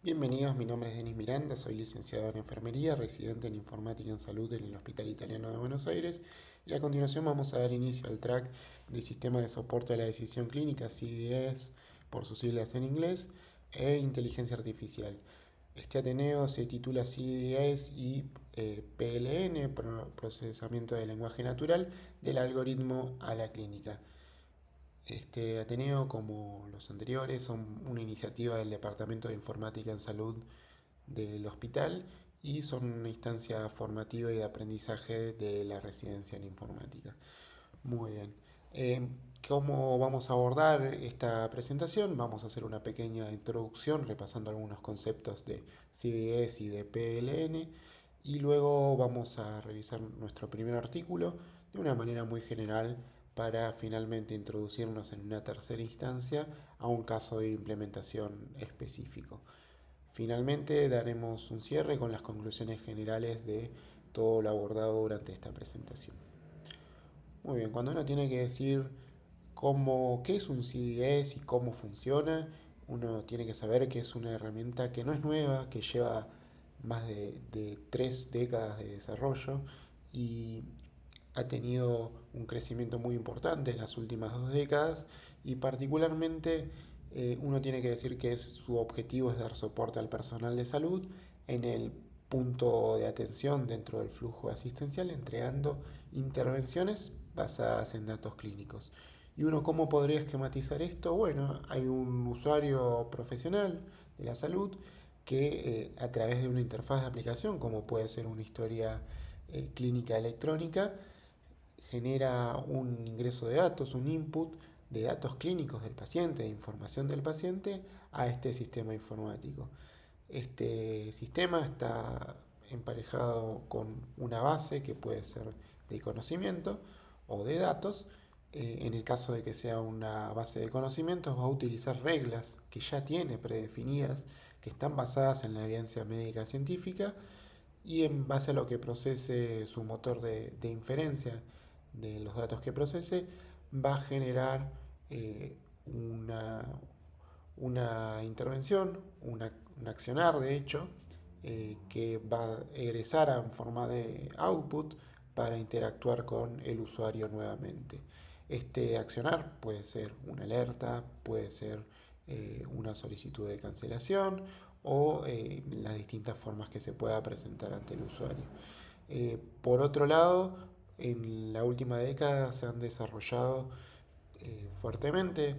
Bienvenidos, mi nombre es Denis Miranda, soy licenciado en enfermería, residente en informática en salud en el Hospital Italiano de Buenos Aires y a continuación vamos a dar inicio al track de Sistema de Soporte a la Decisión Clínica, CDS por sus siglas en inglés, e Inteligencia Artificial. Este Ateneo se titula CDS y PLN, Procesamiento de Lenguaje Natural, del algoritmo a la clínica. Este Ateneo, como los anteriores, son una iniciativa del Departamento de Informática en Salud del hospital y son una instancia formativa y de aprendizaje de la residencia en informática. Muy bien. Eh, ¿Cómo vamos a abordar esta presentación? Vamos a hacer una pequeña introducción repasando algunos conceptos de CDS y de PLN y luego vamos a revisar nuestro primer artículo de una manera muy general para finalmente introducirnos en una tercera instancia a un caso de implementación específico. Finalmente daremos un cierre con las conclusiones generales de todo lo abordado durante esta presentación. Muy bien, cuando uno tiene que decir qué es un CDS y cómo funciona, uno tiene que saber que es una herramienta que no es nueva, que lleva más de 3 décadas de desarrollo y ha tenido un crecimiento muy importante en las últimas 2 décadas y particularmente uno tiene que decir que su objetivo es dar soporte al personal de salud en el punto de atención dentro del flujo asistencial, entregando intervenciones basadas en datos clínicos. ¿Y uno cómo podría esquematizar esto? Bueno, hay un usuario profesional de la salud que a través de una interfaz de aplicación, como puede ser una historia clínica electrónica, genera un ingreso de datos, un input de datos clínicos del paciente, de información del paciente, a este sistema informático. Este sistema está emparejado con una base que puede ser de conocimiento o de datos. En el caso de que sea una base de conocimientos, va a utilizar reglas que ya tiene predefinidas, que están basadas en la evidencia médica científica y en base a lo que procese su motor de inferencia de los datos que procese, va a generar una, una intervención, un accionar de hecho, que va a egresar en forma de output para interactuar con el usuario nuevamente. Este accionar puede ser una alerta, puede ser una solicitud de cancelación o las distintas formas que se pueda presentar ante el usuario. Por otro lado, en la última década se han desarrollado fuertemente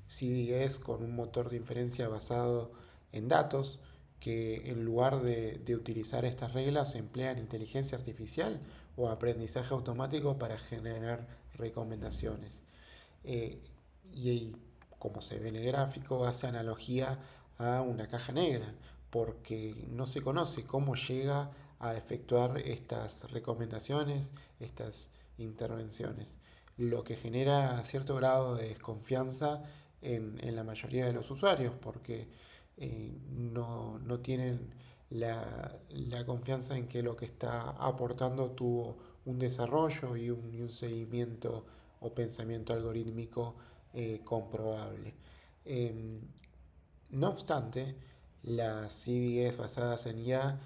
CDS con un motor de inferencia basado en datos que en lugar de utilizar estas reglas emplean inteligencia artificial o aprendizaje automático para generar recomendaciones. Eh, y como se ve en el gráfico, hace analogía a una caja negra, porque no se conoce cómo llega a efectuar estas recomendaciones, estas intervenciones, lo que genera cierto grado de desconfianza en la mayoría de los usuarios, porque no tienen la confianza en que lo que está aportando tuvo un desarrollo y un seguimiento o pensamiento algorítmico comprobable. Eh, no obstante, las CDS basadas en IA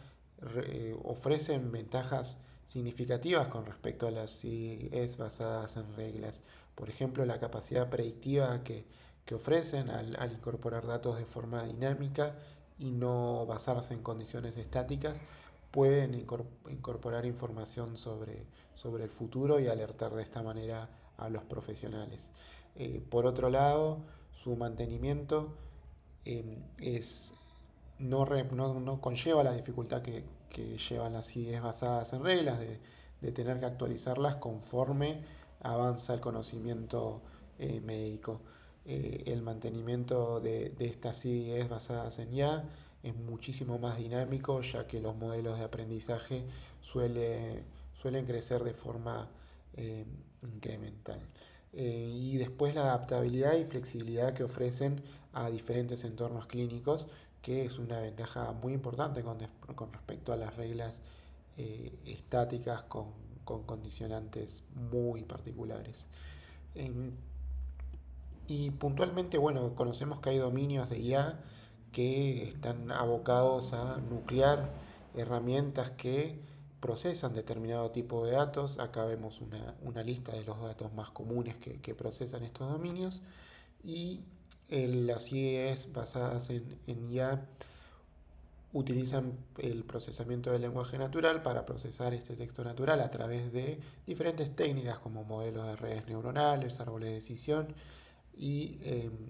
ofrecen ventajas significativas con respecto a las CDS basadas en reglas. Por ejemplo, la capacidad predictiva que ofrecen al incorporar datos de forma dinámica y no basarse en condiciones estáticas, pueden incorporar información sobre el futuro y alertar de esta manera a los profesionales. Por otro lado, su mantenimiento es, no conlleva la dificultad que llevan las ideas basadas en reglas de tener que actualizarlas conforme avanza el conocimiento médico. El mantenimiento de estas ideas basadas en IA es muchísimo más dinámico, ya que los modelos de aprendizaje suelen crecer de forma eh, incremental. Y después la adaptabilidad y flexibilidad que ofrecen a diferentes entornos clínicos, que es una ventaja muy importante con respecto a las reglas estáticas con condicionantes muy particulares. Y puntualmente, bueno, conocemos que hay dominios de IA que están abocados a nuclear herramientas que procesan determinado tipo de datos. Acá vemos una lista de los datos más comunes que procesan estos dominios. Y las IES basadas en IA utilizan el procesamiento del lenguaje natural para procesar este texto natural a través de diferentes técnicas como modelos de redes neuronales, árboles de decisión y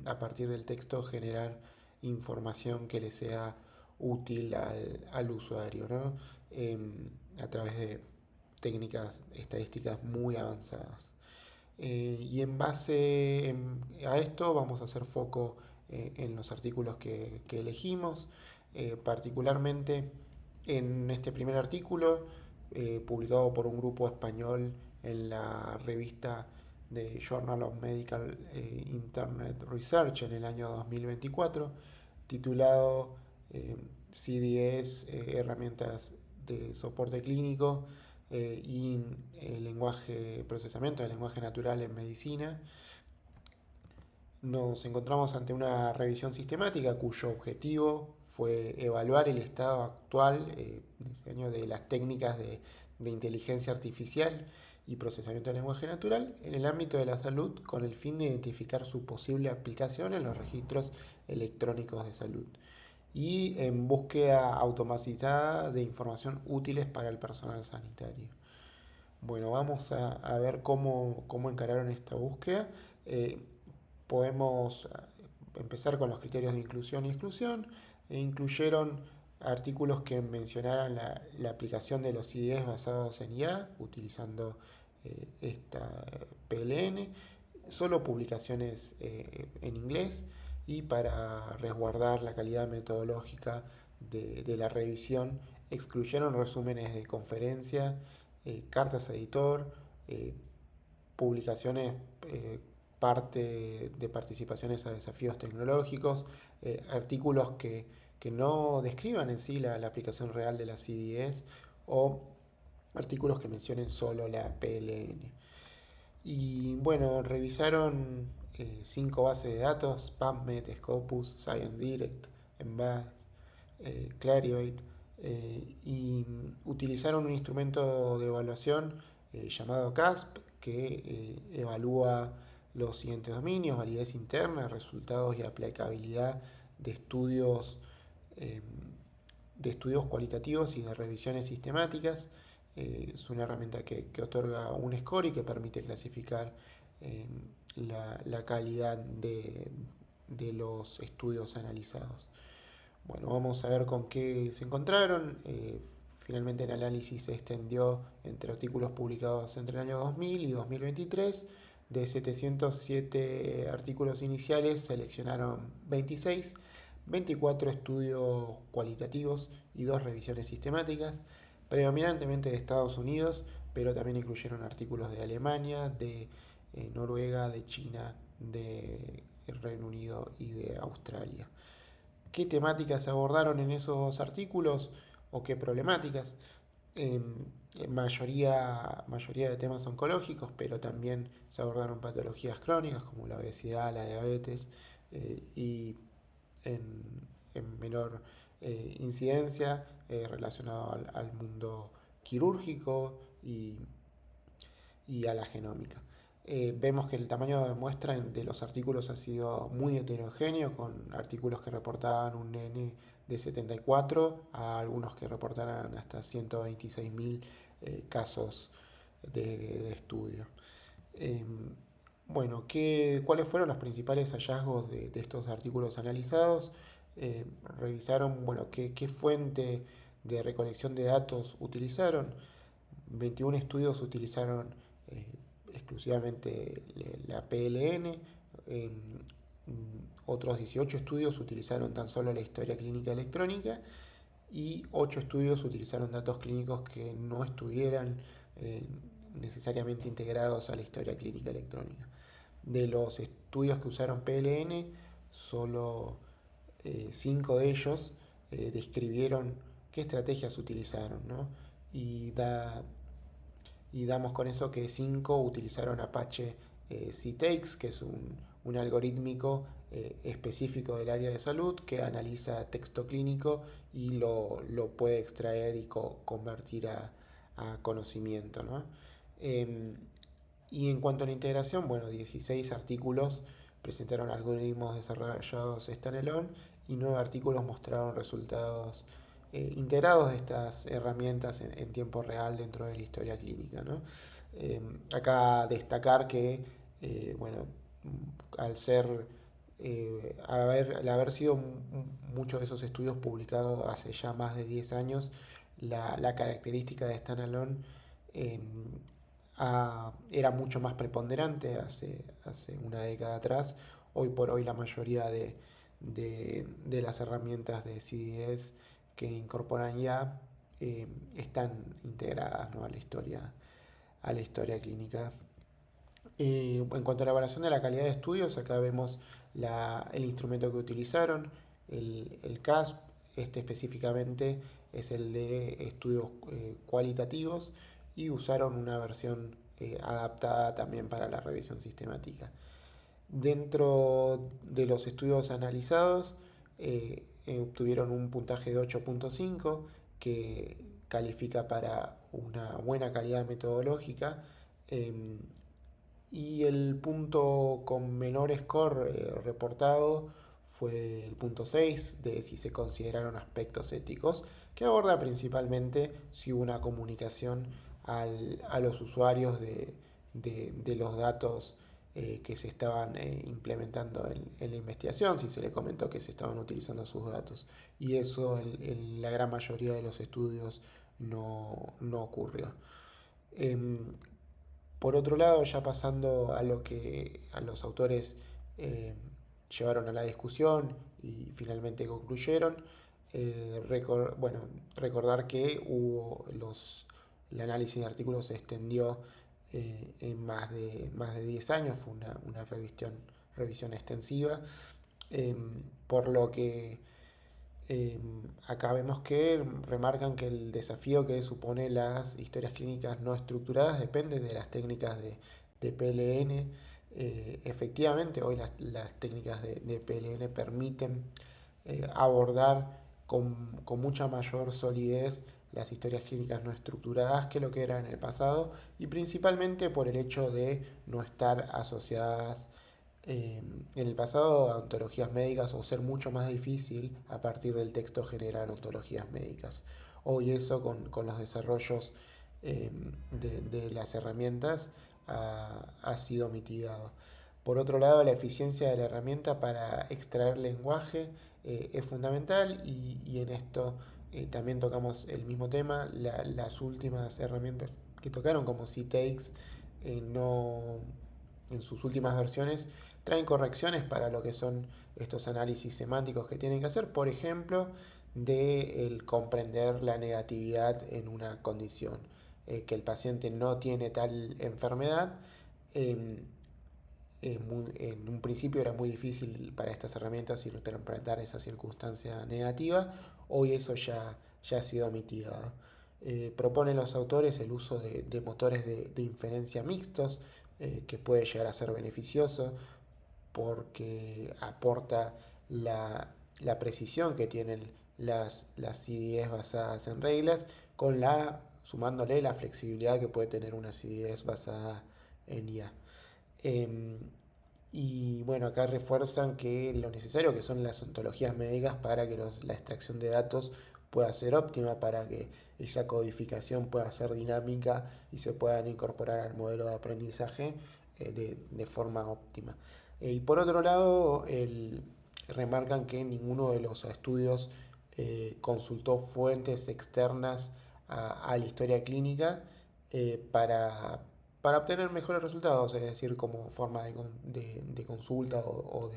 a partir del texto generar información que le sea útil al usuario, ¿no? A través de técnicas estadísticas muy avanzadas. Y en base a esto vamos a hacer foco en los artículos que elegimos, particularmente en este primer artículo publicado por un grupo español en la revista de Journal of Medical Internet Research en el año 2024, titulado CDS, herramientas de soporte clínico y procesamiento del lenguaje natural en medicina. Nos encontramos ante una revisión sistemática cuyo objetivo fue evaluar el estado actual de las técnicas de inteligencia artificial y procesamiento del lenguaje natural en el ámbito de la salud con el fin de identificar su posible aplicación en los registros electrónicos de salud y en búsqueda automatizada de información útiles para el personal sanitario. Bueno, vamos a ver cómo encararon esta búsqueda. Podemos empezar con los criterios de inclusión y exclusión. Incluyeron artículos que mencionaran la aplicación de los IDEs basados en IA, utilizando esta PLN, solo publicaciones en inglés y para resguardar la calidad metodológica de la revisión, excluyeron resúmenes de conferencia, cartas a editor, publicaciones parte de participaciones a desafíos tecnológicos, artículos que no describan en sí la aplicación real de la CDS o artículos que mencionen solo la PLN. Y bueno, revisaron 5 bases de datos: PubMed, Scopus, ScienceDirect, Embase, Clarivate, y utilizaron un instrumento de evaluación llamado CASP que evalúa los siguientes dominios: validez interna, resultados y aplicabilidad de estudios, eh, de estudios cualitativos y de revisiones sistemáticas. Es una herramienta que otorga un score y que permite clasificar la calidad de los estudios analizados. Bueno, vamos a ver con qué se encontraron. Finalmente el análisis se extendió entre artículos publicados entre el año 2000 y 2023. De 707 artículos iniciales seleccionaron 26, 24 estudios cualitativos y 2 revisiones sistemáticas, predominantemente de Estados Unidos, pero también incluyeron artículos de Alemania, de Noruega, de China, de Reino Unido y de Australia. ¿Qué temáticas se abordaron en esos artículos o qué problemáticas? Mayoría de temas oncológicos, pero también se abordaron patologías crónicas como la obesidad, la diabetes, y en menor incidencia relacionado al mundo quirúrgico y a la genómica. Vemos que el tamaño de muestra de los artículos ha sido muy heterogéneo, con artículos que reportaban un N de 74 a algunos que reportaran hasta 126.000 casos de estudio. Bueno, ¿cuáles fueron los principales hallazgos de estos artículos analizados? Revisaron, bueno, qué fuente de recolección de datos utilizaron. 21 estudios utilizaron exclusivamente la PLN. Otros 18 estudios utilizaron tan solo la historia clínica electrónica y 8 estudios utilizaron datos clínicos que no estuvieran necesariamente integrados a la historia clínica electrónica. De los estudios que usaron PLN, solo 5 de ellos describieron qué estrategias utilizaron, ¿no? Y damos con eso que 5 utilizaron Apache CTAKES, que es un algorítmico específico del área de salud que analiza texto clínico y lo puede extraer y convertir a conocimiento, ¿no? Em, y en cuanto a la integración, bueno, 16 artículos presentaron algoritmos desarrollados standalone y 9 artículos mostraron resultados integrados de estas herramientas en tiempo real dentro de la historia clínica, ¿no? Acá destacar que, bueno, al ser, al haber sido muchos de esos estudios publicados hace ya más de 10 años, la característica de standalone eh, era mucho más preponderante hace una década atrás. Hoy por hoy la mayoría de las herramientas de CDS que incorporan ya están integradas, ¿no? A la historia clínica. En cuanto a la evaluación de la calidad de estudios, acá vemos el instrumento que utilizaron, el CASP. Este específicamente es el de estudios cualitativos y usaron una versión adaptada también para la revisión sistemática. Dentro de los estudios analizados, obtuvieron un puntaje de 8.5 que califica para una buena calidad metodológica. eh, y el punto con menor score reportado fue el punto 6 de si se consideraron aspectos éticos, que aborda principalmente si hubo una comunicación a los usuarios de los datos que se estaban implementando en la investigación, si se le comentó que se estaban utilizando sus datos. Y eso en la gran mayoría de los estudios no ocurrió. Em, por otro lado, ya pasando a lo que a los autores eh, llevaron a la discusión y finalmente concluyeron, bueno, recordar que el análisis de artículos se extendió en más de 10 años, fue una revisión extensiva, por lo que acá vemos que remarcan que el desafío que supone las historias clínicas no estructuradas depende de las técnicas de PLN. Efectivamente, hoy las técnicas de PLN permiten abordar con mucha mayor solidez las historias clínicas no estructuradas que lo que eran en el pasado, y principalmente por el hecho de no estar asociadas en el pasado a ontologías médicas, o ser mucho más difícil a partir del texto generar ontologías médicas. Hoy eso con los desarrollos de las herramientas ha sido mitigado. Por otro lado, la eficiencia de la herramienta para extraer lenguaje es fundamental, y en esto también tocamos el mismo tema. Las últimas herramientas que tocaron, como CTakes, no, en sus últimas versiones traen correcciones para lo que son estos análisis semánticos que tienen que hacer, por ejemplo, de el comprender la negatividad en una condición, que el paciente no tiene tal enfermedad. Eh, en un principio era muy difícil para estas herramientas interpretar esa circunstancia negativa. Hoy eso ya ha sido mitigado. Proponen los autores el uso de motores de inferencia mixtos, que puede llegar a ser beneficioso porque aporta la precisión que tienen las CDS basadas en reglas, sumándole la flexibilidad que puede tener una CDS basada en IA. Eh, y bueno, acá refuerzan que lo necesario que son las ontologías médicas para que la extracción de datos pueda ser óptima, para que esa codificación pueda ser dinámica y se puedan incorporar al modelo de aprendizaje de forma óptima. Y por otro lado, remarcan que ninguno de los estudios consultó fuentes externas a la historia clínica para obtener mejores resultados, es decir, como forma de consulta o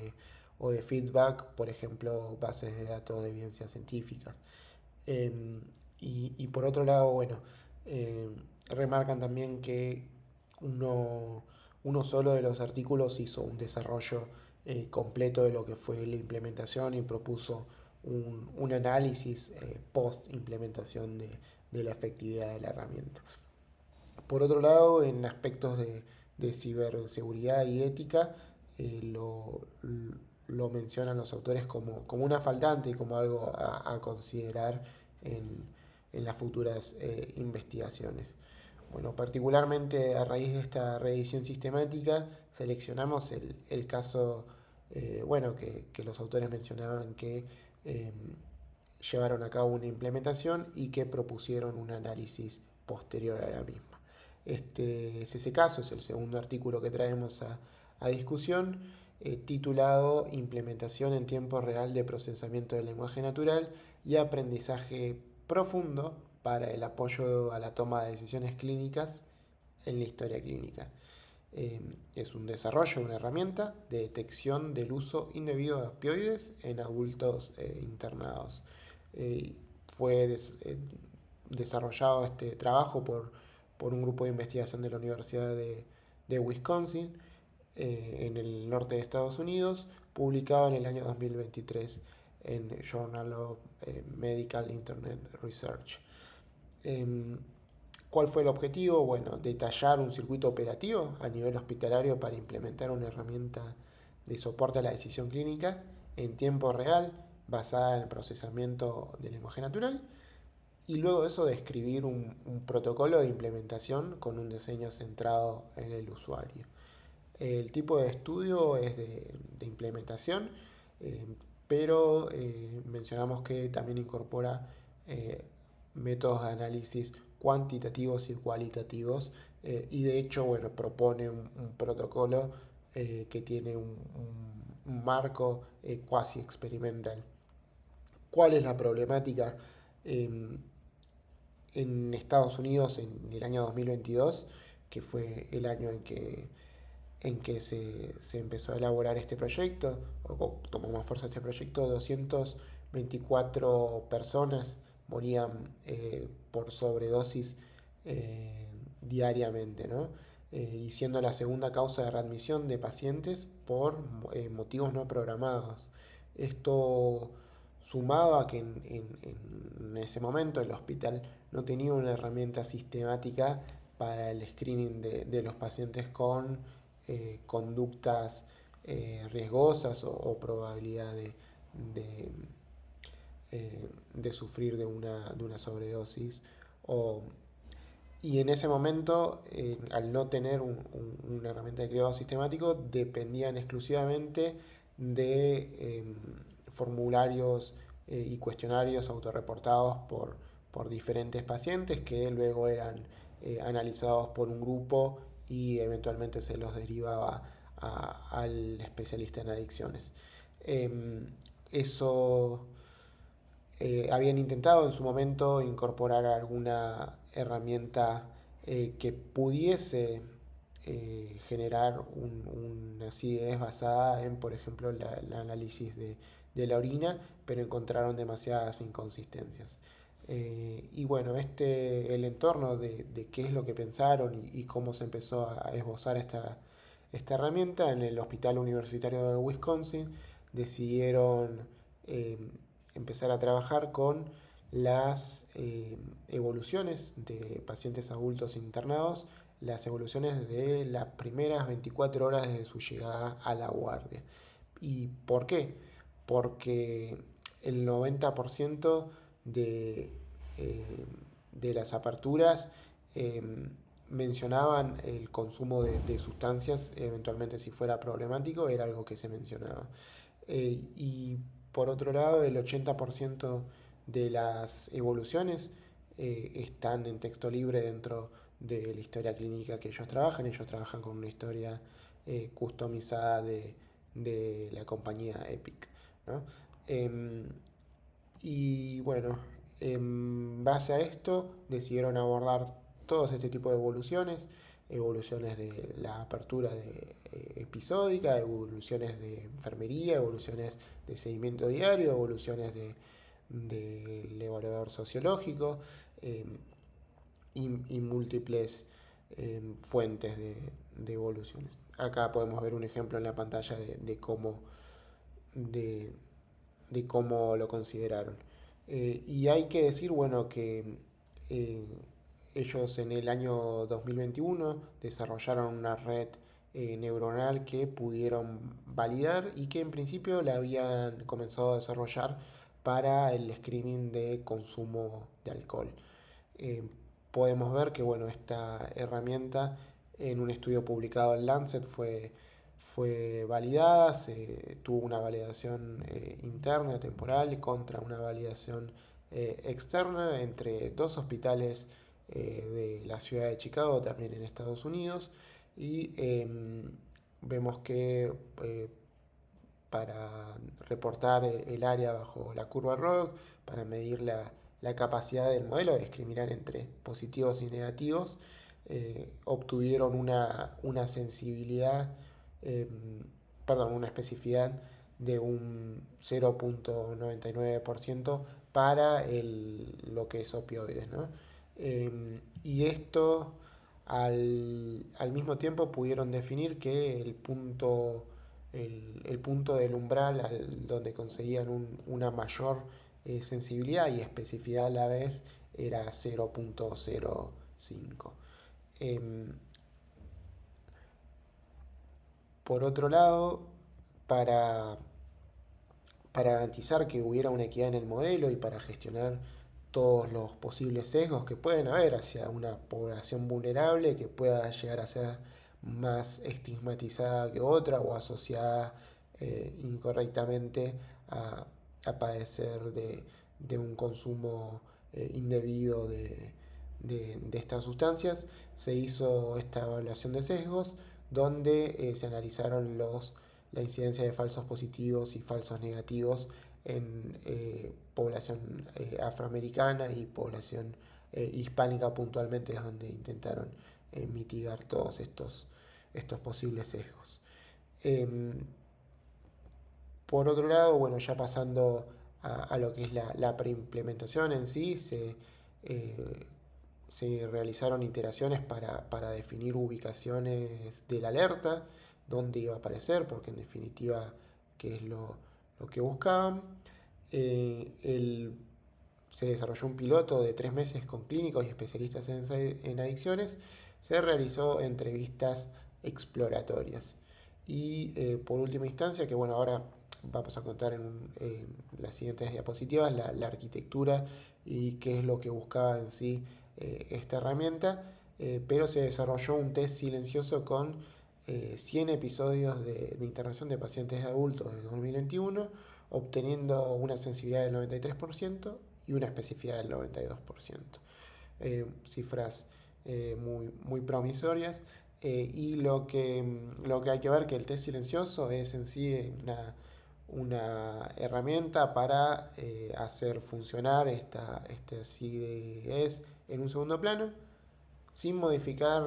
de feedback, por ejemplo, bases de datos de evidencia científica. Y por otro lado, bueno, eh, remarcan también que uno solo de los artículos hizo un desarrollo completo de lo que fue la implementación y propuso un análisis post implementación de la efectividad de la herramienta. Por otro lado, en aspectos de ciberseguridad y ética, lo mencionan los autores como una faltante y como algo a considerar en las futuras investigaciones. Bueno, particularmente a raíz de esta revisión sistemática, seleccionamos el caso que los autores mencionaban que eh, llevaron a cabo una implementación y que propusieron un análisis posterior a la misma. Este es ese caso, es el segundo artículo que traemos a discusión, titulado Implementación en tiempo real de procesamiento del lenguaje natural y aprendizaje profundo para el apoyo a la toma de decisiones clínicas en la historia clínica. Es un desarrollo de una herramienta de detección del uso indebido de opioides en adultos internados. Eh, fue desarrollado este trabajo por un grupo de investigación de la Universidad de Wisconsin en el norte de Estados Unidos, publicado en el año 2023 en Journal of Medical Internet Research. ¿Cuál fue el objetivo? Bueno, detallar un circuito operativo a nivel hospitalario para implementar una herramienta de soporte a la decisión clínica en tiempo real, basada en el procesamiento del lenguaje natural, y luego de eso describir un protocolo de implementación con un diseño centrado en el usuario. El tipo de estudio es de implementación, eh, pero mencionamos que también incorpora eh, métodos de análisis cuantitativos y cualitativos, y de hecho propone un protocolo que tiene un marco cuasi experimental. ¿Cuál es la problemática? Eh, en Estados Unidos en el año 2022, que fue el año en que se empezó a elaborar este proyecto, o tomó más fuerza este proyecto, 224 personas morían por sobredosis diariamente, ¿no? Y siendo la segunda causa de readmisión de pacientes por motivos no programados. Esto sumado a que en ese momento el hospital no tenía una herramienta sistemática para el screening de los pacientes con conductas riesgosas o probabilidad de, de sufrir de una sobredosis. O, y en ese momento, al no tener una herramienta de cribado sistemático, dependían exclusivamente de formularios y cuestionarios autorreportados por diferentes pacientes que luego eran analizados por un grupo y eventualmente se los derivaba al especialista en adicciones. Eso habían intentado en su momento incorporar alguna herramienta que pudiese generar una acidez basada en, por ejemplo, el análisis de la orina, pero encontraron demasiadas inconsistencias. Y bueno, el entorno de qué es lo que pensaron y cómo se empezó a esbozar esta herramienta en el Hospital Universitario de Wisconsin, decidieron eh, empezar a trabajar con las evoluciones de pacientes adultos internados, las evoluciones de las primeras 24 horas de su llegada a la guardia. ¿Y por qué? Porque el 90% de las aperturas eh, mencionaban el consumo de sustancias, eventualmente si fuera problemático, era algo que se mencionaba. Y por otro lado, el 80% de las evoluciones están en texto libre dentro de la historia clínica que ellos trabajan. Ellos trabajan con una historia customizada de la compañía Epic, ¿no? Y bueno, en base a esto decidieron abordar todos este tipo de evoluciones, evoluciones de la apertura episódica, evoluciones de enfermería, evoluciones de seguimiento diario, evoluciones del evaluador sociológico eh, y múltiples fuentes de evoluciones. Acá podemos ver un ejemplo en la pantalla de, de cómo lo consideraron. Y hay que decir, bueno, que eh, ellos en el año 2021 desarrollaron una red neuronal que pudieron validar y que en principio la habían comenzado a desarrollar para el screening de consumo de alcohol. Eh, Podemos ver que bueno, esta herramienta en un estudio publicado en Lancet fue validada, tuvo una validación interna temporal contra una validación externa entre dos hospitales de la ciudad de Chicago, también en Estados Unidos, y vemos que para reportar el área bajo la curva ROG, para medir la capacidad del modelo de discriminar entre positivos y negativos, obtuvieron una sensibilidad, eh, perdón, una especificidad de un 0.99% para lo que es opioides, ¿no? Y esto al mismo tiempo pudieron definir que el punto del umbral donde conseguían una mayor sensibilidad y especificidad a la vez era 0.05. Em, por otro lado, para, para garantizar que hubiera una equidad en el modelo y para gestionar todos los posibles sesgos que pueden haber hacia una población vulnerable que pueda llegar a ser más estigmatizada que otra o asociada incorrectamente a, a padecer de un consumo indebido de estas sustancias. Se hizo esta evaluación de sesgos donde se analizaron la incidencia de falsos positivos y falsos negativos en población afroamericana y población hispánica puntualmente, es donde intentaron mitigar todos estos posibles sesgos. Por otro lado, bueno, ya pasando a lo que es la preimplementación en sí, eh, se realizaron iteraciones para definir ubicaciones de la alerta, dónde iba a aparecer, porque en definitiva, qué es lo que buscaban. El, Se desarrolló un piloto de 3 meses con clínicos y especialistas en adicciones. Se realizó entrevistas exploratorias. Y por última instancia, que bueno, ahora vamos a contar en las siguientes diapositivas, la arquitectura y qué es lo que buscaba en sí esta herramienta, pero se desarrolló un test silencioso con 100 episodios de internación de pacientes adultos de 2021, obteniendo una sensibilidad del 93% y una especificidad del 92%. Cifras muy promisorias. Y lo que hay que ver que el test silencioso es en sí una herramienta para hacer funcionar este CDS en un segundo plano, sin modificar,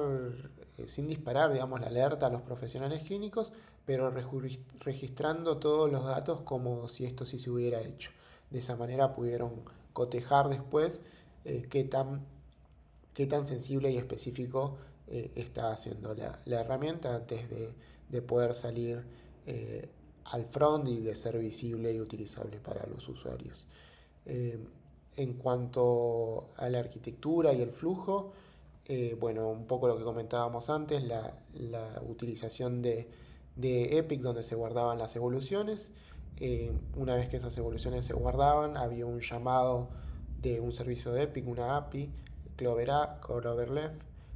sin disparar, digamos, la alerta a los profesionales clínicos, pero registrando todos los datos como si esto sí se hubiera hecho. De esa manera pudieron cotejar después qué tan sensible y específico está haciendo la herramienta antes de poder salir al front y de ser visible y utilizable para los usuarios. Eh, en cuanto a la arquitectura y el flujo, bueno, un poco lo que comentábamos antes, la utilización de Epic donde se guardaban las evoluciones. Una vez que esas evoluciones se guardaban, había un llamado de un servicio de Epic, una API, Cloverleaf,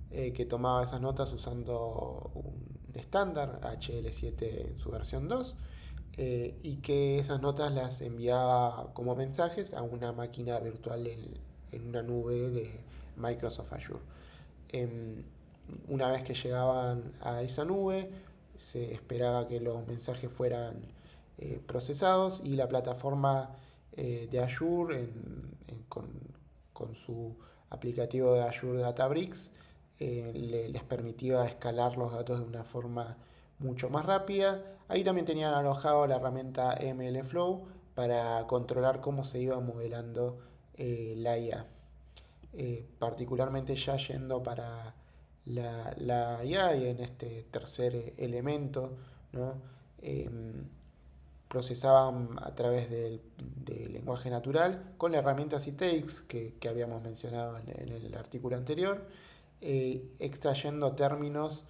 que tomaba esas notas usando un estándar, HL7 en su versión 2, y que esas notas las enviaba como mensajes a una máquina virtual en una nube de Microsoft Azure. Em, una vez que llegaban a esa nube, se esperaba que los mensajes fueran procesados y la plataforma de Azure con su aplicativo de Azure Databricks les permitía escalar los datos de una forma mucho más rápida. Ahí también tenían alojado la herramienta MLflow para controlar cómo se iba modelando la IA. Particularmente ya yendo para la IA y en este tercer elemento, ¿no? Procesaban a través del lenguaje natural con la herramienta Citex que habíamos mencionado en el artículo anterior, extrayendo términos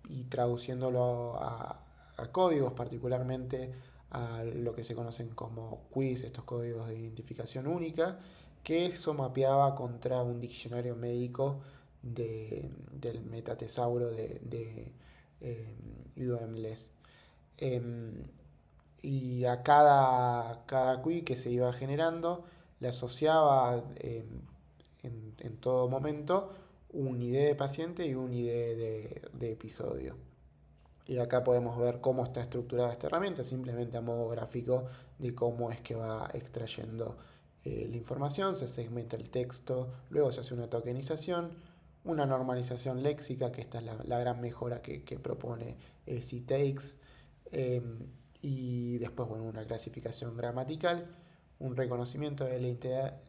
y traduciéndolo a códigos, particularmente a lo que se conocen como quiz, estos códigos de identificación única, que eso mapeaba contra un diccionario médico del metatesauro de UMLS. Em, y a cada quiz que se iba generando le asociaba en todo momento un ID de paciente y un ID de episodio. Y acá podemos ver cómo está estructurada esta herramienta, simplemente a modo gráfico de cómo es que va extrayendo la información, se segmenta el texto, luego se hace una tokenización, una normalización léxica, que esta es la gran mejora que propone CTAKES, y después bueno, una clasificación gramatical, un reconocimiento de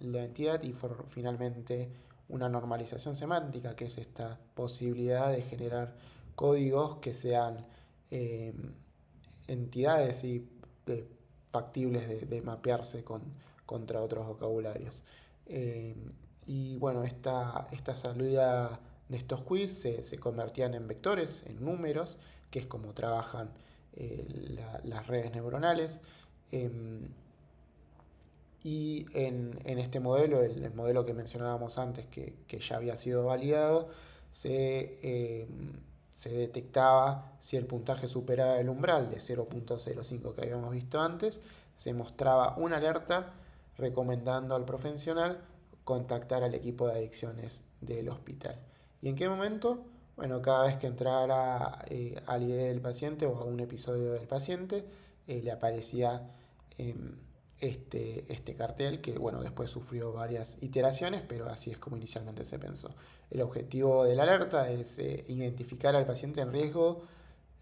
la entidad y finalmente una normalización semántica, que es esta posibilidad de generar códigos que sean eh, entidades y factibles de mapearse contra otros vocabularios. Eh, y bueno, esta salida de estos quiz se convertían en vectores, en números, que es como trabajan las redes neuronales. Eh, y en este modelo, el modelo que mencionábamos antes, que ya había sido validado, se detectaba si el puntaje superaba el umbral de 0.05 que habíamos visto antes, se mostraba una alerta recomendando al profesional contactar al equipo de adicciones del hospital. ¿Y en qué momento? Bueno, cada vez que entrara al ID del paciente o a un episodio del paciente, le aparecía este cartel que bueno, después sufrió varias iteraciones, pero así es como inicialmente se pensó. El objetivo de la alerta es identificar al paciente en riesgo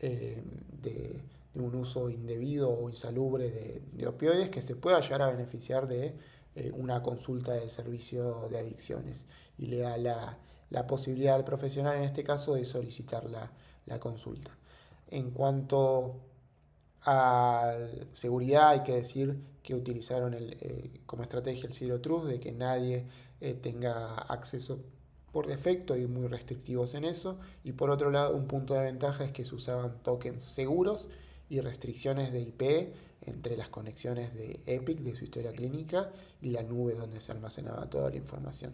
eh, de un uso indebido o insalubre de opioides que se pueda llegar a beneficiar de una consulta del servicio de adicciones y le da la posibilidad al profesional en este caso de solicitar la consulta. En cuanto a seguridad, hay que decir que utilizaron como estrategia el Zero Trust, de que nadie tenga acceso por defecto y muy restrictivos en eso. Y por otro lado, un punto de ventaja es que se usaban tokens seguros y restricciones de IP entre las conexiones de Epic, de su historia clínica, y la nube donde se almacenaba toda la información.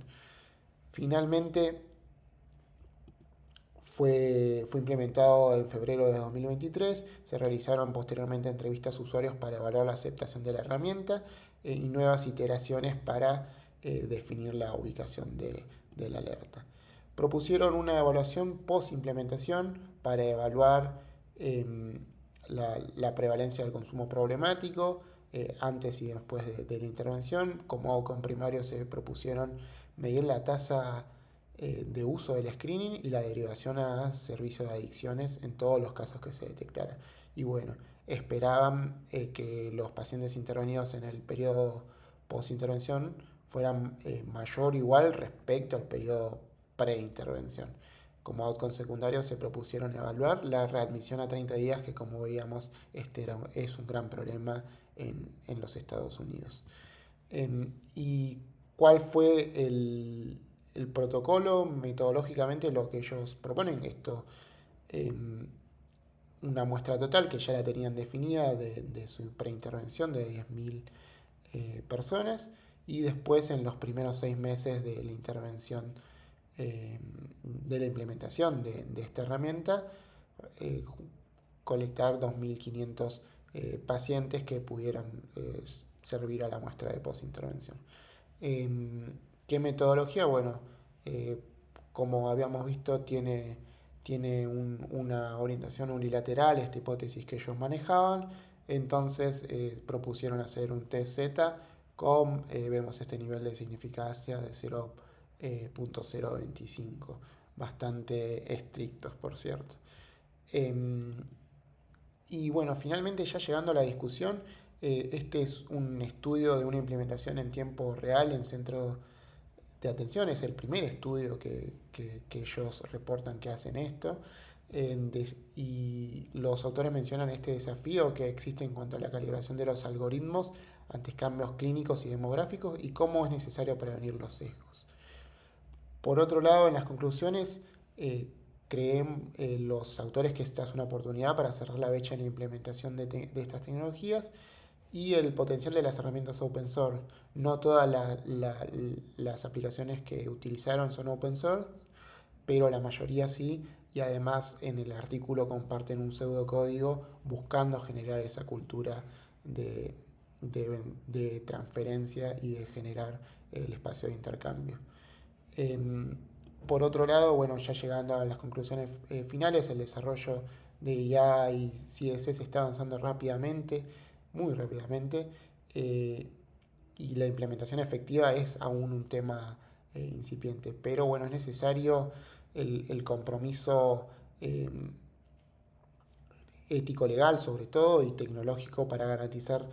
Finalmente, fue implementado en febrero de 2023, se realizaron posteriormente entrevistas a usuarios para evaluar la aceptación de la herramienta y nuevas iteraciones para definir la ubicación de la alerta. Propusieron una evaluación post-implementación para evaluar la prevalencia del consumo problemático antes y después de la intervención. Como outcome primario se propusieron medir la tasa de uso del screening y la derivación a servicios de adicciones en todos los casos que se detectaran. Y bueno, esperaban que los pacientes intervenidos en el periodo post-intervención fueran mayor o igual respecto al periodo pre-intervención. Como outcome secundario se propusieron evaluar la readmisión a 30 días, que como veíamos es un gran problema en los Estados Unidos. ¿Y cuál fue el protocolo? Metodológicamente lo que ellos proponen, esto, una muestra total que ya la tenían definida de su preintervención de 10.000 personas, y después en los primeros 6 meses de la intervención, de la implementación de esta herramienta, eh, colectar 2.500 pacientes que pudieran servir a la muestra de postintervención. ¿Qué metodología? Bueno, como habíamos visto, tiene una orientación unilateral, esta hipótesis que ellos manejaban. Entonces propusieron hacer un test Z con, vemos este nivel de significancia de 0.025, bastante estrictos, por cierto. Y bueno, finalmente ya llegando a la discusión, este es un estudio de una implementación en tiempo real en centro de atención, es el primer estudio que ellos reportan que hacen esto. Y los autores mencionan este desafío que existe en cuanto a la calibración de los algoritmos ante cambios clínicos y demográficos y cómo es necesario prevenir los sesgos. Por otro lado, en las conclusiones, creen los autores que esta es una oportunidad para cerrar la brecha en la implementación de estas tecnologías y el potencial de las herramientas open source. No todas las aplicaciones que utilizaron son open source, pero la mayoría sí, y además en el artículo comparten un pseudocódigo buscando generar esa cultura de, de transferencia y de generar el espacio de intercambio. Em, por otro lado, bueno, ya llegando a las conclusiones finales, el desarrollo de IA y CSS está avanzando rápidamente, muy rápidamente, eh, y la implementación efectiva es aún un tema incipiente, pero bueno, es necesario el compromiso eh, ético-legal sobre todo y tecnológico para garantizar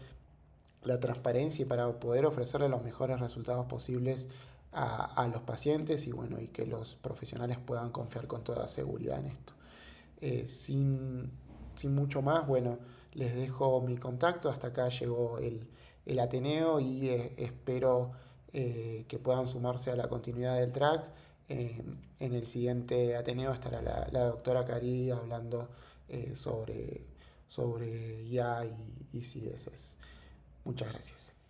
la transparencia y para poder ofrecerle los mejores resultados posibles a los pacientes y bueno, y que los profesionales puedan confiar con toda seguridad en esto. Sin mucho más, bueno, les dejo mi contacto, hasta acá llegó el Ateneo y espero que puedan sumarse a la continuidad del track. En el siguiente Ateneo estará la doctora Cari hablando sobre IA y CSS. Muchas gracias.